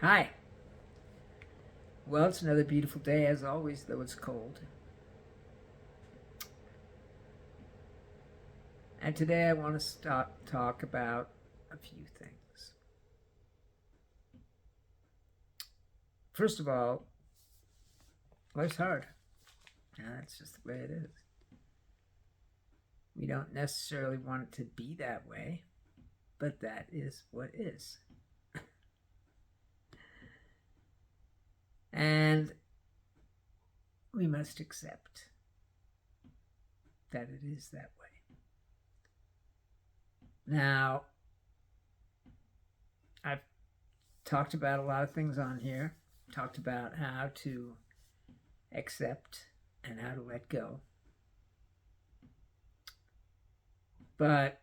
Hi. Well, it's another beautiful day as always, though it's cold. And today I want to talk about a few things. First of all, life's hard. That's just the way it is. We don't necessarily want it to be that way, but that is what is. And we must accept that it is that way. Now, I've talked about a lot of things on here, talked about how to accept and how to let go. But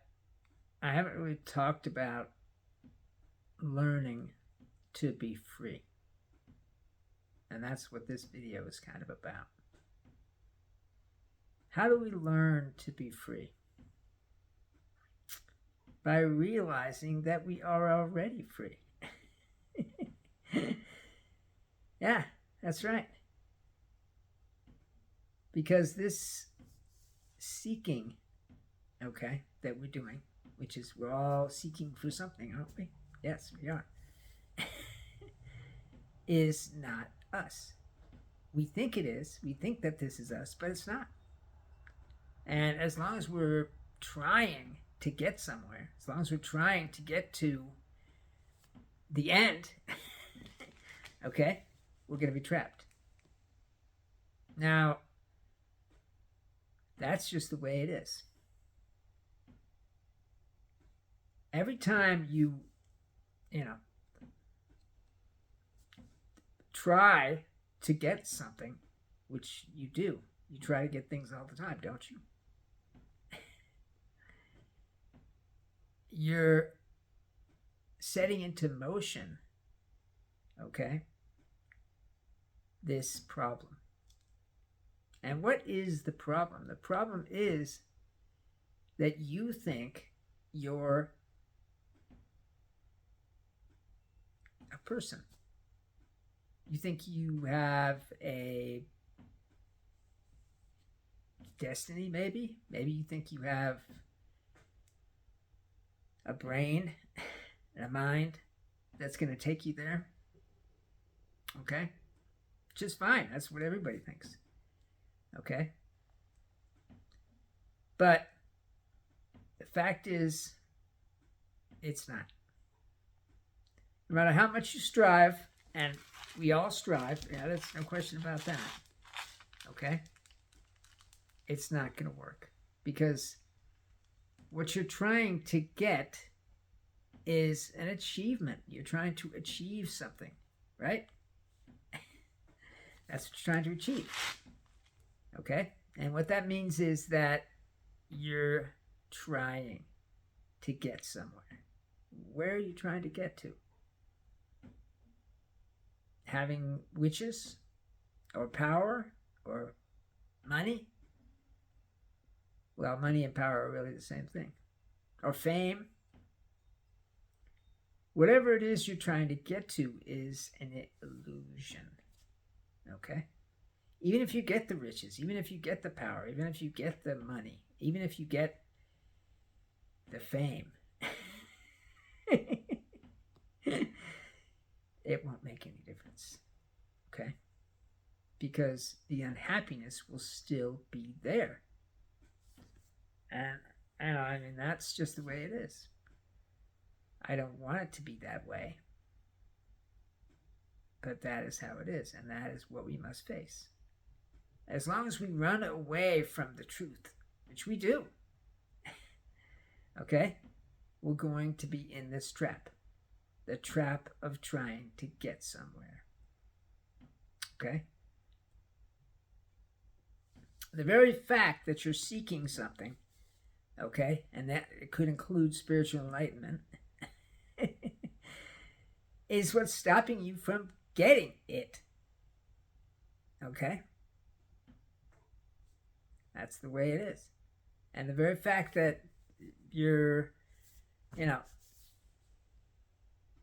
I haven't really talked about learning to be free. And that's what this video is kind of about. How do we learn to be free? By realizing that we are already free. Yeah, that's right. Because this seeking, okay, that we're doing, which is we're all seeking for something, aren't we? Yes, we are. Is not us. We think it is. We think that this is us, but it's not. And as long as we're trying to get somewhere, as long as we're trying to get to the end, okay, we're going to be trapped. Now, that's just the way it is. Every time you try to get something, which you do, you try to get things all the time, don't you? You're setting into motion, okay, this problem. And what is the problem? The problem is that you think you're a person. You think you have a destiny, maybe? Maybe you think you have a brain and a mind that's going to take you there. Okay? Just fine. That's what everybody thinks. Okay? But the fact is, it's not. No matter how much you strive, and we all strive, yeah, there's no question about that. Okay? It's not going to work. Because what you're trying to get is an achievement. You're trying to achieve something, right? That's what you're trying to achieve. Okay? And what that means is that you're trying to get somewhere. Where are you trying to get to? Having witches? Or power? Or money? Well, money and power are really the same thing. Or fame? Whatever it is you're trying to get to is an illusion. Okay? Even if you get the riches, even if you get the power, even if you get the money, even if you get the fame, it won't make any difference. Okay? Because the unhappiness will still be there. And I mean, that's just the way it is. I don't want it to be that way. But that is how it is, and that is what we must face. As long as we run away from the truth, which we do, okay, we're going to be in this trap. The trap of trying to get somewhere. Okay? The very fact that you're seeking something, okay, and that it could include spiritual enlightenment, is what's stopping you from getting it. Okay? That's the way it is. And the very fact that you're,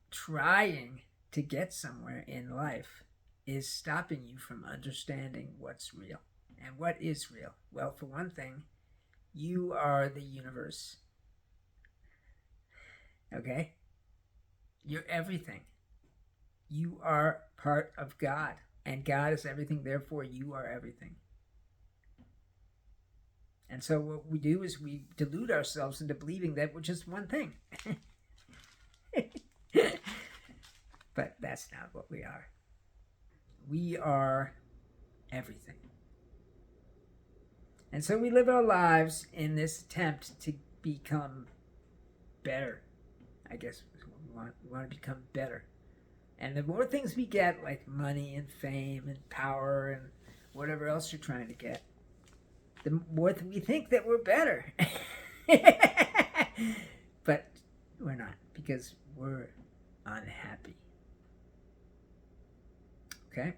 trying to get somewhere in life is stopping you from understanding what's real. And what is real? Well, for one thing, you are the universe. Okay? You're everything. You are part of God. And God is everything, therefore you are everything. And so what we do is we delude ourselves into believing that we're just one thing. But that's not what we are. We are everything. And so we live our lives in this attempt to become better. I guess we want to become better. And the more things we get, like money and fame and power and whatever else you're trying to get, the more we think that we're better. But we're not, because we're unhappy. Okay?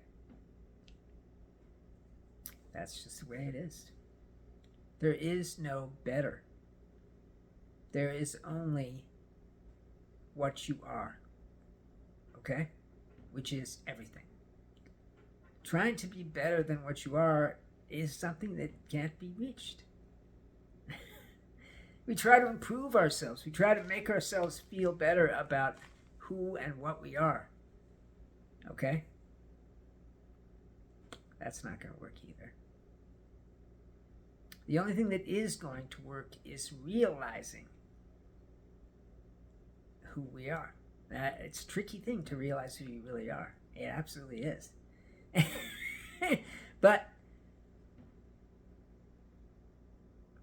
That's just the way it is. There is no better. There is only what you are. Okay? Which is everything. Trying to be better than what you are is something that can't be reached. We try to improve ourselves. We try to make ourselves feel better about who and what we are. Okay? That's not going to work either. The only thing that is going to work is realizing who we are. It's a tricky thing to realize who you really are. It absolutely is. But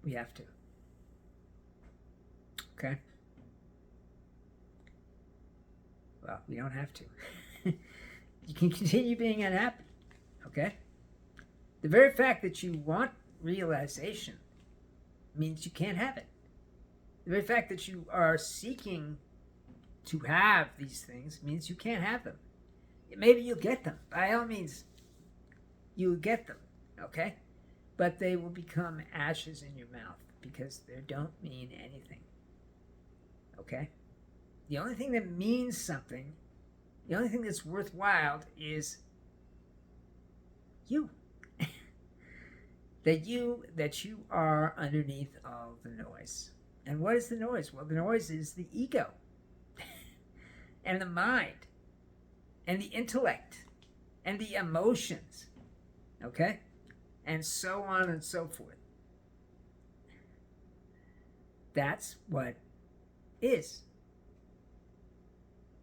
we have to. Okay? Well, we don't have to. You can continue being unhappy. Okay? The very fact that you want realization means you can't have it. The very fact that you are seeking to have these things means you can't have them. Maybe you'll get them. By all means, you'll get them, okay? But they will become ashes in your mouth because they don't mean anything, okay? The only thing that means something, the only thing that's worthwhile is you. that you are underneath all the noise. And what is the noise? Well, the noise is the ego and the mind and the intellect and the emotions, okay? And so on and so forth. That's what is.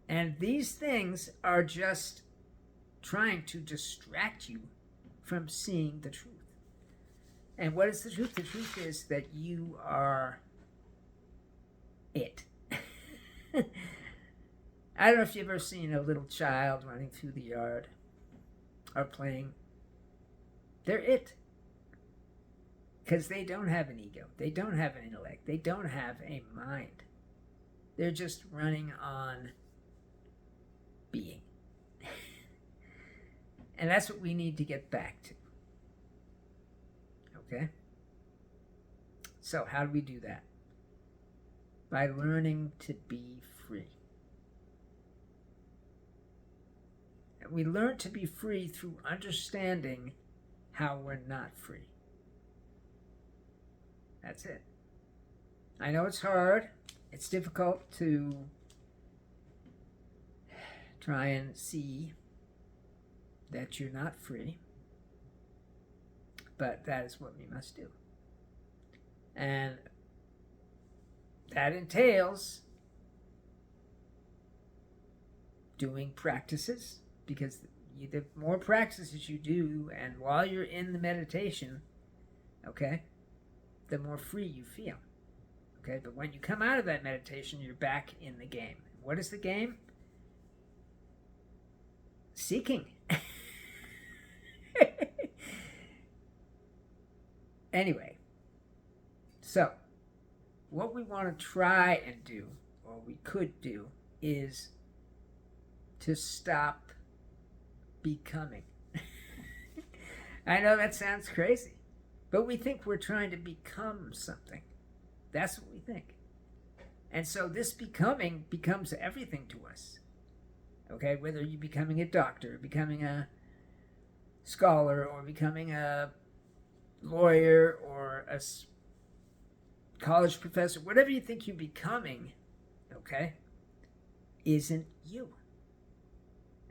And these things are just trying to distract you from seeing the truth. And what is the truth? The truth is that you are it. I don't know if you've ever seen a little child running through the yard or playing. They're it. Because they don't have an ego. They don't have an intellect. They don't have a mind. They're just running on being. And that's what we need to get back to. Okay? So, how do we do that? By learning to be free. And we learn to be free through understanding how we're not free. That's it. I know it's hard. It's difficult to try and see that you're not free. But that is what we must do. And that entails doing practices, because the more practices you do, and while you're in the meditation, okay, the more free you feel. Okay, but when you come out of that meditation, you're back in the game. What is the game? Seeking. Anyway, so what we want to try and do, or we could do, is to stop becoming. I know that sounds crazy, but we think we're trying to become something. That's what we think. And so this becoming becomes everything to us. Okay, whether you're becoming a doctor, becoming a scholar, or becoming a lawyer, or a college professor, whatever you think you're becoming, okay, isn't you.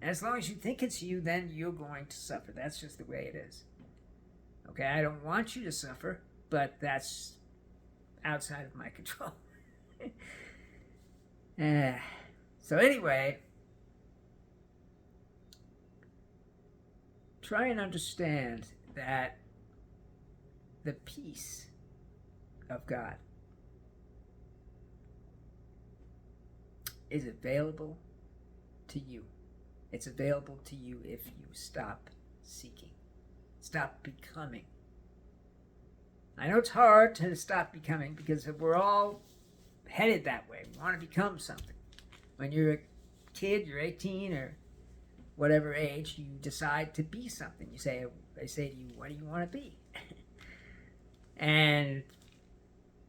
And as long as you think it's you, then you're going to suffer. That's just the way it is. Okay, I don't want you to suffer, but that's outside of my control. So anyway, try and understand that the peace of God is available to you. It's available to you if you stop seeking, stop becoming. I know it's hard to stop becoming because we're all headed that way. We want to become something. When you're a kid, you're 18 or whatever age, you decide to be something. They say to you, what do you want to be? And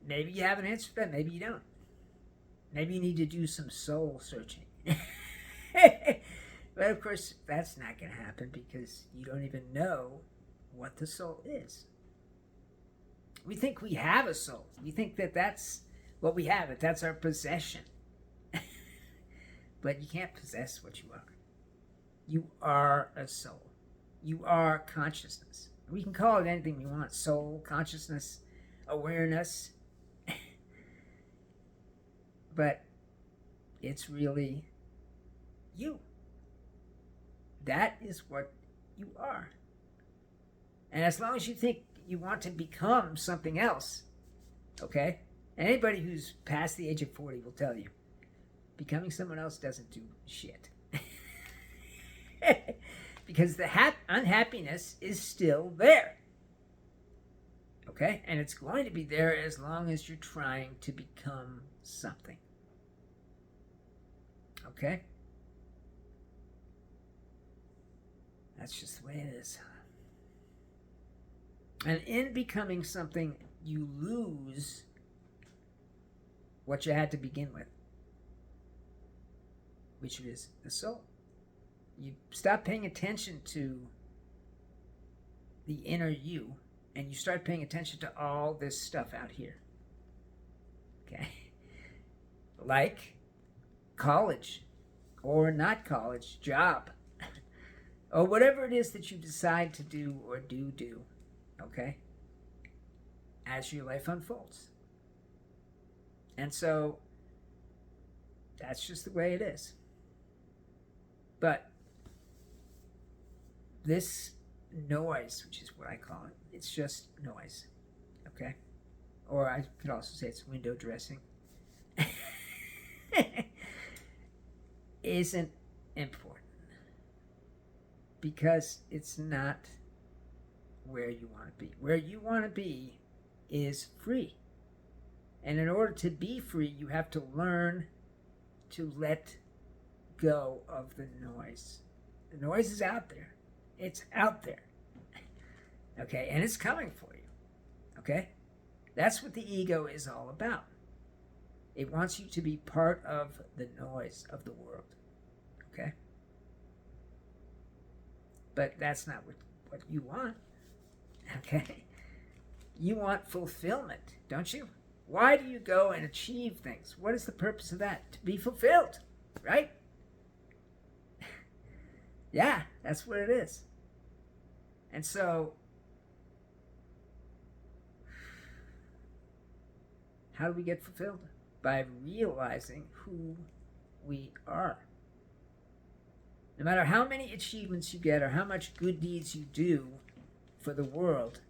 maybe you have an answer for that, maybe you don't. Maybe you need to do some soul searching. But of course, that's not going to happen because you don't even know what the soul is. We think we have a soul. We think that that's what we have, that that's our possession. But you can't possess what you are. You are a soul. You are consciousness. We can call it anything we want. Soul, consciousness, awareness. But it's really you. That is what you are. And as long as you think you want to become something else, okay? Anybody who's past the age of 40 will tell you, becoming someone else doesn't do shit. Because the unhappiness is still there. Okay? And it's going to be there as long as you're trying to become something. Okay? That's just the way it is. And in becoming something, you lose what you had to begin with, which is the soul. You stop paying attention to the inner you, and you start paying attention to all this stuff out here. Okay? Like college, or not college, job, or whatever it is that you decide to do or do, okay? As your life unfolds. And so, that's just the way it is. But this noise, which is what I call it, it's just noise, okay? Or I could also say it's window dressing. Isn't important. Because it's not where you want to be. Where you want to be is free. And in order to be free, you have to learn to let go of the noise. The noise is out there. It's out there. Okay? And it's coming for you. Okay? That's what the ego is all about. It wants you to be part of the noise of the world. Okay? But that's not what you want. Okay? You want fulfillment, don't you? Why do you go and achieve things? What is the purpose of that? To be fulfilled, right? Yeah, that's what it is. And so, how do we get fulfilled? By realizing who we are. No matter how many achievements you get or how much good deeds you do for the world,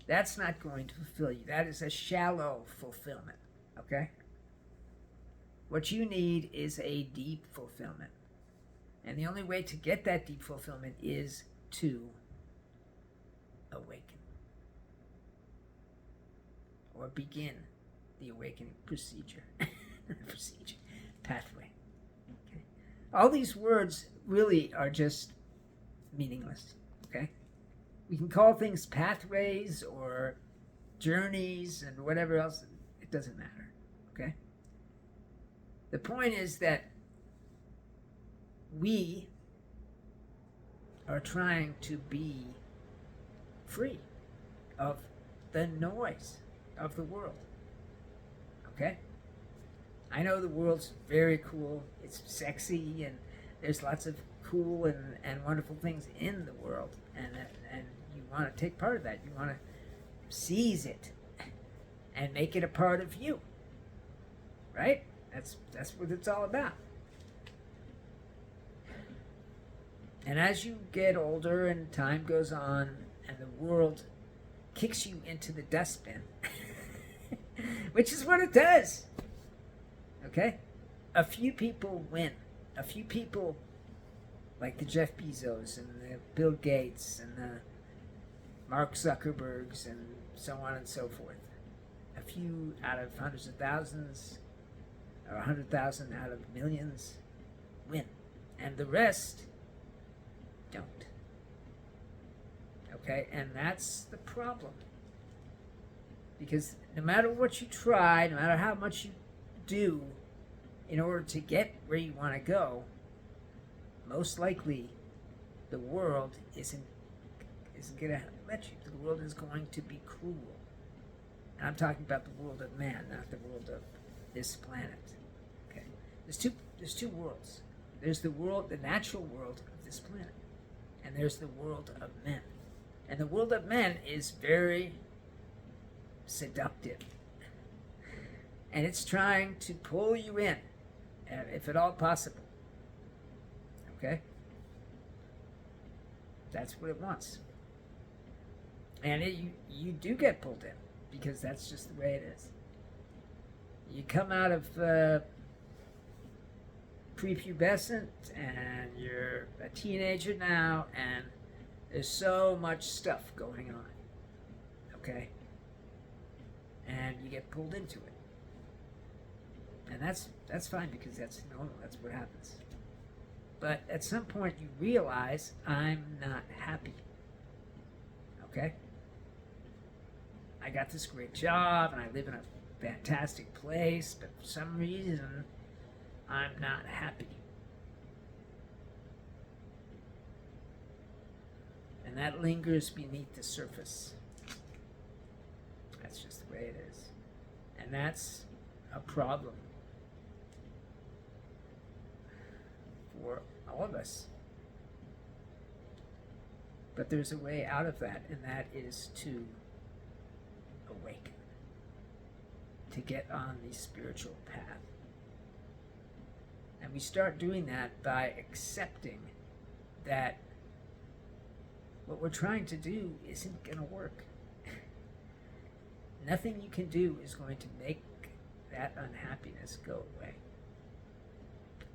that's not going to fulfill you. That is a shallow fulfillment, okay? What you need is a deep fulfillment. And the only way to get that deep fulfillment is to awaken. Or begin the awakening procedure. Pathway. Okay? All these words really are just meaningless, okay? We can call things pathways or journeys and whatever else. It doesn't matter, okay? The point is that we are trying to be free of the noise of the world. Okay? I know the world's very cool, it's sexy, and there's lots of cool and wonderful things in the world, and you want to take part of that. You want to seize it and make it a part of you. Right? That's what it's all about. And as you get older and time goes on and the world kicks you into the dustbin, which is what it does, okay? A few people win. A few people, like the Jeff Bezos and the Bill Gates and the Mark Zuckerbergs and so on and so forth. A few out of hundreds of thousands, or 100,000 out of millions, win. And the rest don't. Okay? And that's the problem. Because no matter what you try, no matter how much you do in order to get where you want to go, most likely the world isn't going to let you. The world is going to be cruel. And I'm talking about the world of man, not the world of this planet. Okay? There's two worlds. There's the world, the natural world of this planet, and there's the world of men. And the world of men is very seductive. And it's trying to pull you in, if at all possible. Okay? That's what it wants. And you do get pulled in, because that's just the way it is. You come out of prepubescent, and you're a teenager now, and there's so much stuff going on. Okay? And you get pulled into it. And that's fine, because that's normal. That's what happens. But at some point you realize, I'm not happy. Okay? I got this great job and I live in a fantastic place, but for some reason I'm not happy. And that lingers beneath the surface. That's just the way it is. And that's a problem for all of us. But there's a way out of that, and that is to awaken, to get on the spiritual path. And we start doing that by accepting that what we're trying to do isn't going to work. Nothing you can do is going to make that unhappiness go away.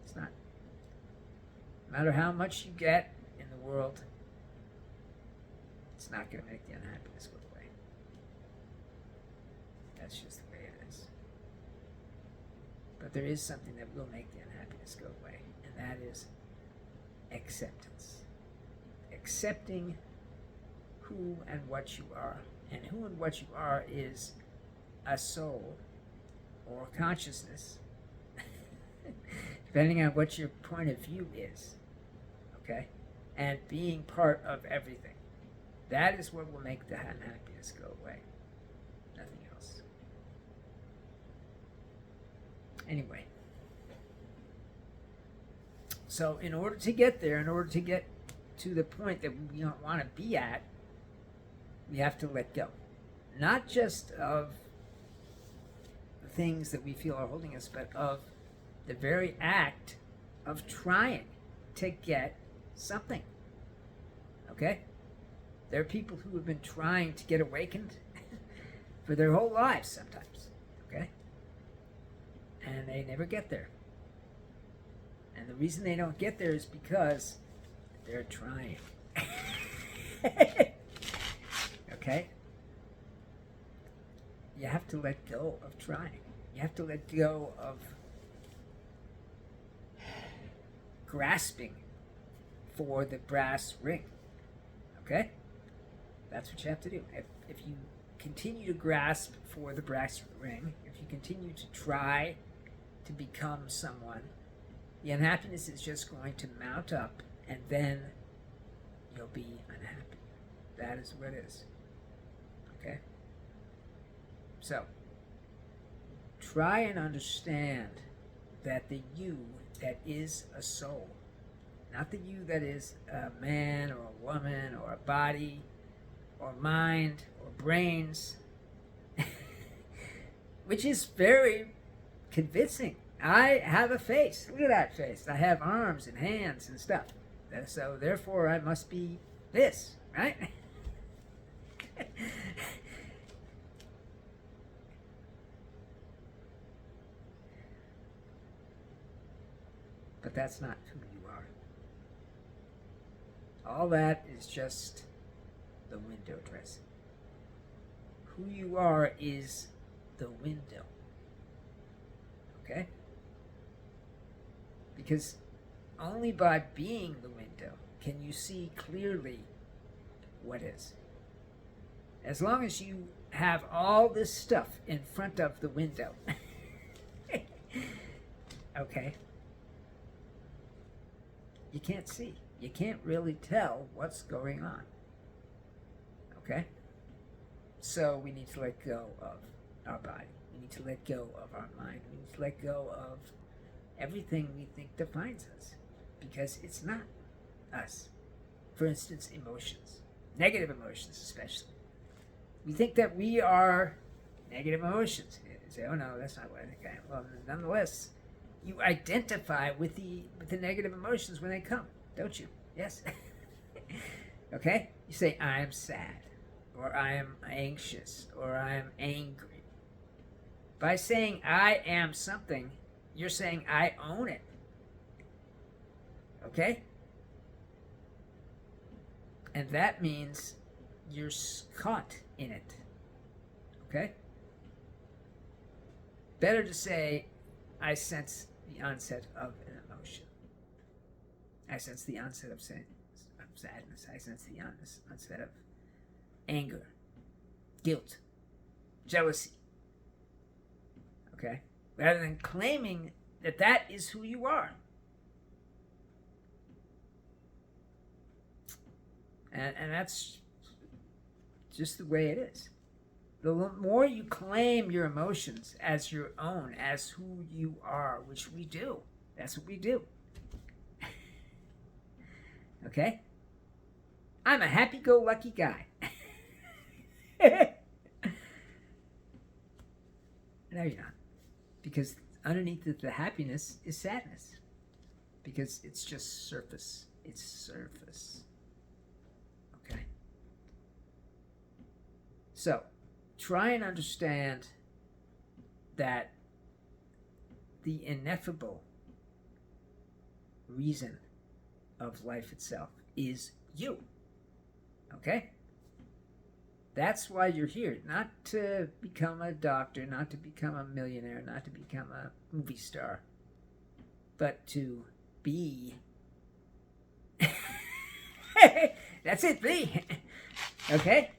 It's not. No matter how much you get in the world, it's not going to make the unhappiness go away. That's just the way it is. But there is something that will make the unhappiness go away, and that is acceptance. Accepting who and what you are. And who and what you are is a soul or consciousness, depending on what your point of view is. Okay? And being part of everything. That is what will make the unhappiness go away. Nothing else. Anyway. So in order to get there, in order to get to the point that we don't want to be at, we have to let go. Not just of the things that we feel are holding us, but of the very act of trying to get something. Okay? There are people who have been trying to get awakened for their whole lives sometimes. Okay? And they never get there. And the reason they don't get there is because they're trying. Okay? You have to let go of trying. You have to let go of grasping for the brass ring. Okay? That's what you have to do. If you continue to grasp for the brass ring, if you continue to try to become someone, The unhappiness is just going to mount up, and then you'll be unhappy. That is what it is. Okay? So, try and understand that the you that is a soul, not the you that is a man or a woman or a body or mind or brains, which is very convincing. I have a face. Look at that face. I have arms and hands and stuff. So therefore I must be this, right? But that's not who you are. All that is just the window dressing. Who you are is the window. Okay? Because only by being the window can you see clearly what is. As long as you have all this stuff in front of the window, okay, you can't see. You can't really tell what's going on. Okay? So we need to let go of our body. We need to let go of our mind. We need to let go of everything we think defines us, because it's not us. For instance, emotions, negative emotions especially. We think that we are negative emotions. You say, oh no, that's not what I think I am. Well, nonetheless, you identify with the negative emotions when they come, don't you? Yes? Okay? You say, I am sad, or I am anxious, or I am angry. By saying I am something, you're saying I own it. Okay? And that means you're caught in it. Okay? Better to say, I sense the onset of an emotion. I sense the onset of sadness. I sense the onset of anger, guilt, jealousy. Okay? Rather than claiming that that is who you are. And that's just the way it is. The more you claim your emotions as your own, as who you are, which we do. That's what we do. Okay? I'm a happy-go-lucky guy. No, you're not. Because underneath the happiness is sadness. Because it's just surface. It's surface. Okay? So, try and understand that the ineffable reason of life itself is you. Okay? That's why you're here. Not to become a doctor, not to become a millionaire, not to become a movie star, but to be. That's it, be. Okay?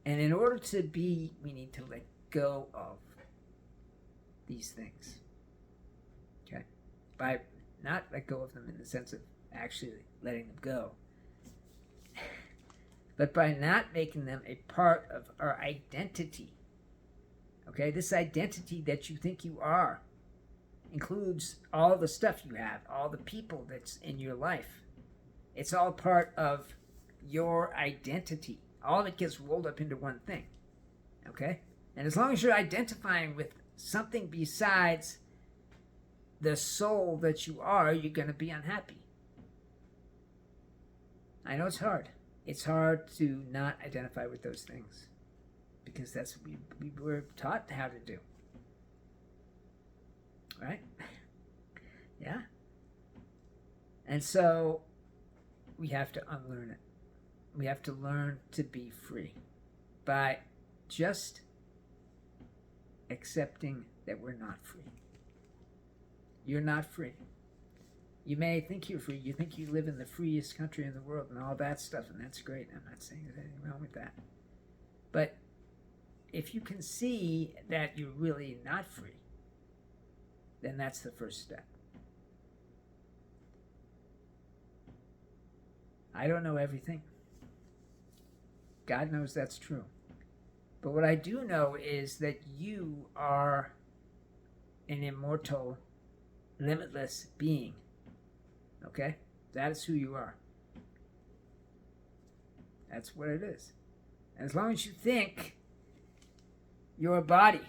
And in order to be, we need to let go of these things. Okay? By not let go of them in the sense of actually letting them go, but by not making them a part of our identity. Okay? This identity that you think you are includes all the stuff you have, all the people that's in your life. It's all part of your identity. All of it gets rolled up into one thing. Okay? And as long as you're identifying with something besides the soul that you are, you're going to be unhappy. I know it's hard. It's hard to not identify with those things, because that's what we were taught how to do. Right? Yeah? And so we have to unlearn it. We have to learn to be free by just accepting that we're not free. You're not free. You may think you're free. You think you live in the freest country in the world and all that stuff, and that's great. I'm not saying there's anything wrong with that. But if you can see that you're really not free, then that's the first step. I don't know everything. God knows that's true. But what I do know is that you are an immortal, limitless being. Okay? That is who you are. That's what it is. As long as you think you're a body,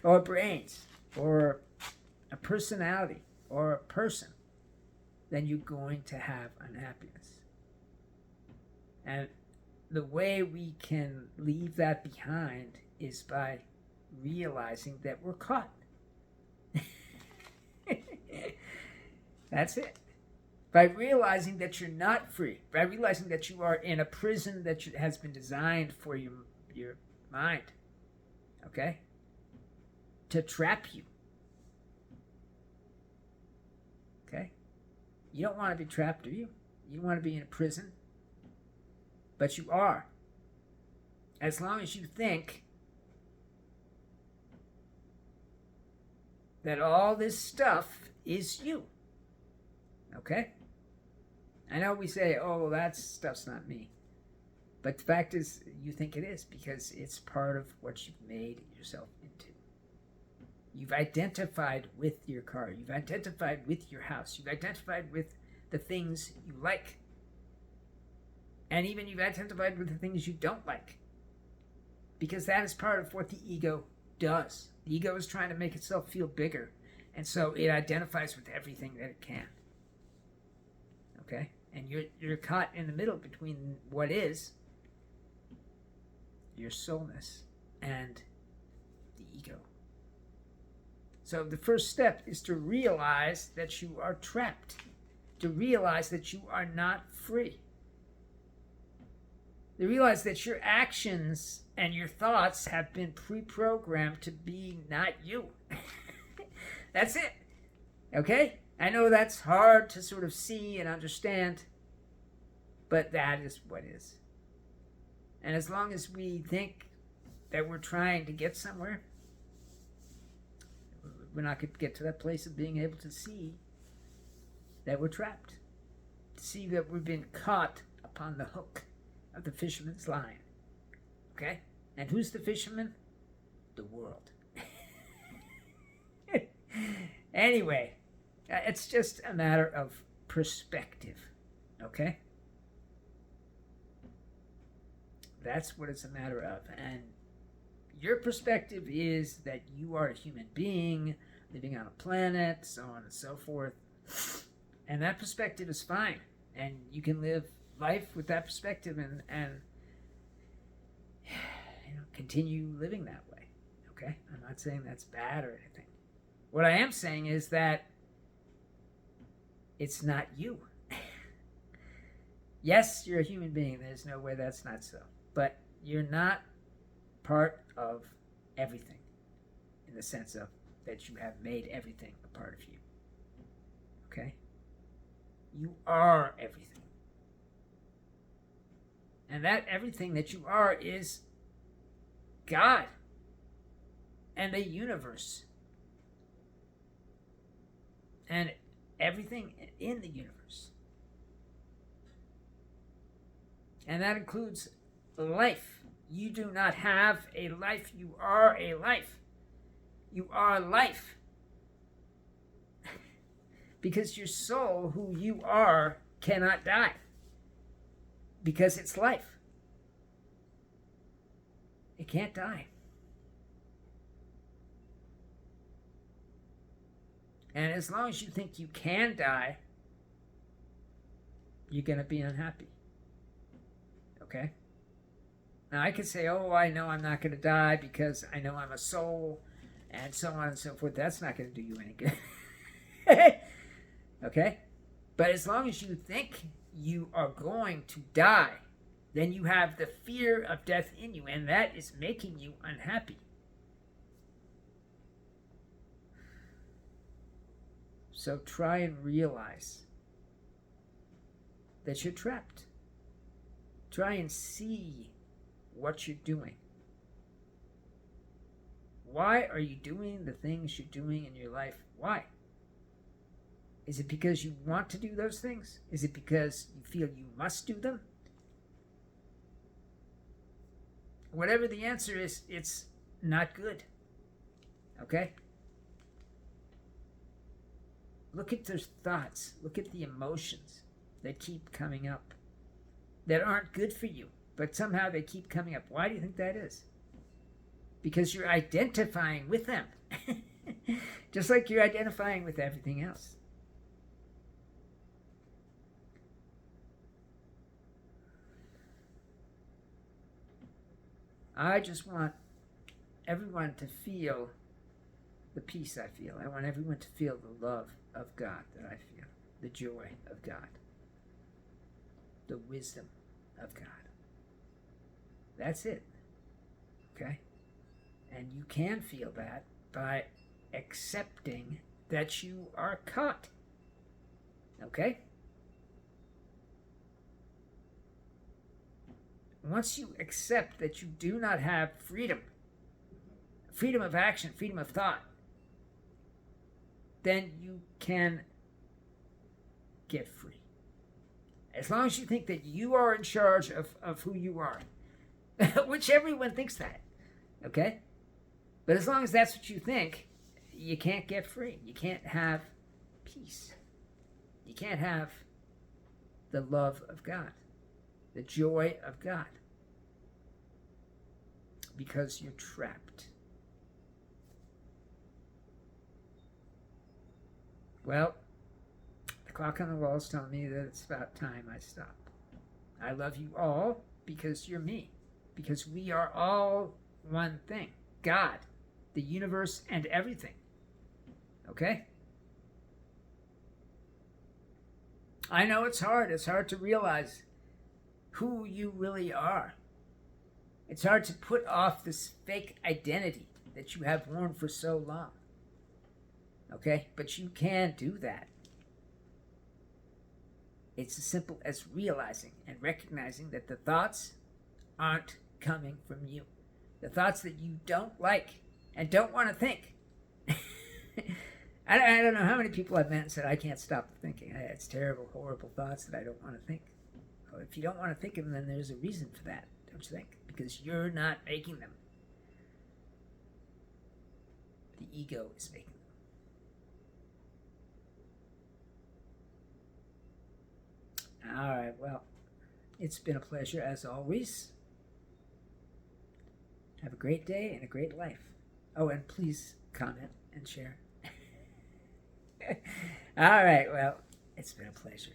or brains, or a personality, or a person, then you're going to have unhappiness. And the way we can leave that behind is by realizing that we're caught. That's it. By realizing that you're not free, by realizing that you are in a prison that has been designed for your mind, okay? To trap you. Okay? You don't want to be trapped, do you? You want to be in a prison? But you are. As long as you think that all this stuff is you. Okay? I know we say, oh, well, that stuff's not me. But the fact is, you think it is because it's part of what you've made yourself into. You've identified with your car. You've identified with your house. You've identified with the things you like. And even you've identified with the things you don't like. Because that is part of what the ego does. The ego is trying to make itself feel bigger. And so it identifies with everything that it can. Okay? And you're caught in the middle between what is your soulness and the ego. So the first step is to realize that you are trapped. To realize that you are not free. To realize that your actions and your thoughts have been pre-programmed to be not you. That's it. Okay? I know that's hard to sort of see and understand, but that is what is. And as long as we think that we're trying to get somewhere, we're not going to get to that place of being able to see that we're trapped. To see that we've been caught upon the hook of the fisherman's line. Okay? And who's the fisherman? The world. Anyway, it's just a matter of perspective. Okay? That's what it's a matter of. And your perspective is that you are a human being living on a planet, so on and so forth. And that perspective is fine. And you can live life with that perspective and continue living that way. Okay? I'm not saying that's bad or anything. What I am saying is that it's not you. Yes, you're a human being. There's no way that's not so. But you're not part of everything in the sense of that you have made everything a part of you. Okay? You are everything. And that everything that you are is God and the universe. And everything in the universe. And that includes life. You do not have a life. You are a life. You are life. Because your soul, who you are, cannot die. Because it's life. It can't die. And as long as you think you can die, you're going to be unhappy. Okay? Now I could say, oh, I know I'm not going to die because I know I'm a soul, and so on and so forth. That's not going to do you any good. Okay? But as long as you think you are going to die, then you have the fear of death in you, and that is making you unhappy. So try and realize that you're trapped. Try and see what you're doing. why are you doing the things you're doing in your life? Why? Is it because you want to do those things? Is it because you feel you must do them? Whatever the answer is, it's not good. Okay? Look at those thoughts. Look at the emotions that keep coming up that aren't good for you, but somehow they keep coming up. Why do you think that is? Because you're identifying with them. Just like you're identifying with everything else. I just want everyone to feel the peace I feel. I want everyone to feel the love of God that I feel, the joy of God, the wisdom of God. That's it. Okay? And you can feel that by accepting that you are caught. Okay? Once you accept that you do not have freedom of action, freedom of thought, then you can get free. As long as you think that you are in charge of who you are, which everyone thinks that, okay? But as long as that's what you think, you can't get free. You can't have peace. You can't have the love of God, the joy of God, because you're trapped. Well, the clock on the wall is telling me that it's about time I stop. I love you all because you're me, because we are all one thing. God, the universe, and everything. Okay? I know it's hard. It's hard to realize who you really are. It's hard to put off this fake identity that you have worn for so long. Okay? But you can do that. It's as simple as realizing and recognizing that the thoughts aren't coming from you. The thoughts that you don't like and don't want to think. I don't know how many people I've met and said, I can't stop thinking. It's terrible, horrible thoughts that I don't want to think. Well, if you don't want to think of them, then there's a reason for that, don't you think? Because you're not making them. The ego is making them. All right, well, it's been a pleasure as always. Have a great day and a great life. Oh, and please comment and share. All right, well, it's been a pleasure.